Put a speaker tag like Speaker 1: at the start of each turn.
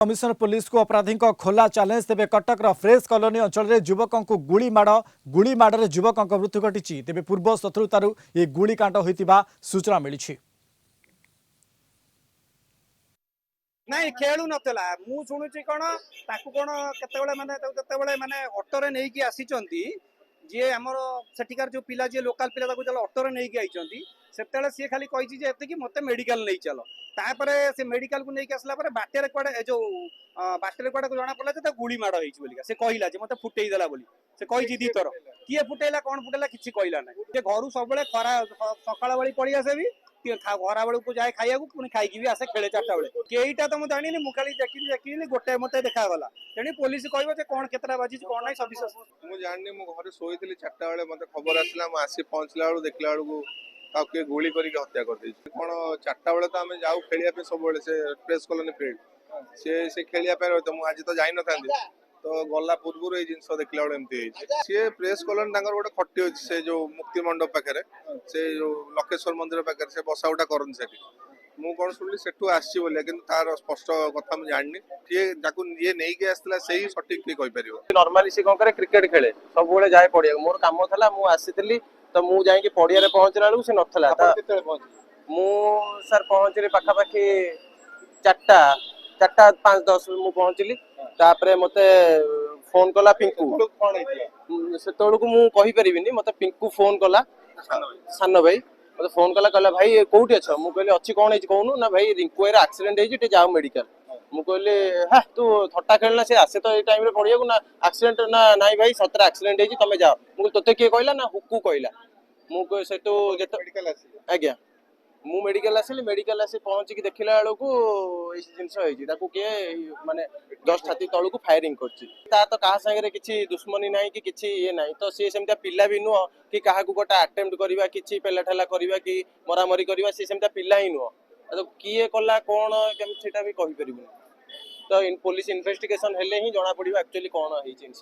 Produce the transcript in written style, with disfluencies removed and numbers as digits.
Speaker 1: Commissioner police को अपराधी खोला चैलेंज तेज कटक फ्रेश कॉलोनी अंचल युवकों को गुली माड़ युवकों मृत्यु घटी तेज पूर्व शत्रुतार ये गुलिकांड होता सूचना मिली।
Speaker 2: नहीं खेलु नतला मु शुणुची कौन ताकू कौन केतेबेले माने ऑटोरे नहीं की आसीचंती जे हमर सेठिकार जो पिला जे लोकल पिला ताकू चलो ऑटोरे नहीं की आइचंती सेतेले सी खाली कहिची जे एते कि मते मेडिकल नहीं चलो तापरे से मेडिकल को नहीं के आसला परे बाटेरे कोडे जो बाटेरे कोडे जाना पड़ला जे गुली माड़ होइची बोलिका से कहिला जे मते फुटेई देला बोली से कहिची दी तोर किए फुटेइला कोन फुटेइला किछि कहिला नै जे घरु सबले खरा सकाळ वाली पड़ी आसे भी घरा बेलू को जाए खाइया पुणी खाई भी आसे खेले 4टा बेले कईटा तो मुझे जानी मुझे खाली देखी गोटे मत देखागला तेणु पुलिस कह कौन केतटा बाजी कौन ना सब
Speaker 3: मुझे जानी मु घरे शोई 4टा बेले मत खबर आसला आसी पहुँचला बेलू देखला बेलू किए गुली करके हत्या कर कौन 4टा बेले तो आम जाऊ खेलिया सब से प्रेस कॉलोनी फील्ड से खेलिया तो मुझे आज तो जाई न था तो गला पूर्व ये जिन देखला बेले एमती सी प्रेस कॉलोनी गोटे खटी अच्छी से जो मुक्ति मंडप पाखे से जो लकेश्वर मंदिर पाखे से बसा उठा करन से मु कौन शुणिली सेठू आसी बोलिया किंतु तार स्पष्ट कथा मुझे जानी ये नहीं के आसला सही सटीक किए कहि परिबो।
Speaker 4: नॉर्मली से कौन करे क्रिकेट खेले सब बेले जाए पड़िया मोर काम था मु आसीली तो मु जाई पड़िया पहुंचला बेलू से नथला मु सर पहुंचली पाखापाखि 4टा 5:10 मु पहुंचली तापरे मते फोन कला पिंकू से तोड़ू मु कहि परिबिनी मते पिंकू फोन कला सान भाई मते फोन कला कहला भाई कोठी अछ मु कहले अछि कोन हेछि कहनु ना भाई रिंकू एर एक्सीडेंट हेछि टे जाओ मेडिकल मु कहले हा तू थट्टा खेलना से आसे तो ए टाइम रे पड़िया ना एक्सीडेंट ना नाइ भाई सतरा एक्सीडेंट हेछि तमे जाओ मु तोते के कहला ना हुक्कू कहला मु को सेटो जेतो मेडिकल आसी आज्ञा मु मेडिकल आसिली मेडिकल आसी पहुंची की देखिला बेलू ए जिनस होइछि ताकू के माने 10 छाती तळू को फायरिंग करछि ता तो कहा संगे रे किछि दुश्मनी नाही कि किछि ये नाही तो से सेमता पिल्ला भी नुह कि काहा को गोटा अटेम्प्ट करबा किछि पेला ठेला करबा कि मरामरी करबा से सेमता पिल्ला ही नुह तो किए कला कोन केम सेटा भी कहि परिबो तो इन पुलिस इन्वेस्टिगेशन हेले ही जणा पड़िबो एक्चुअली कोन हेछि।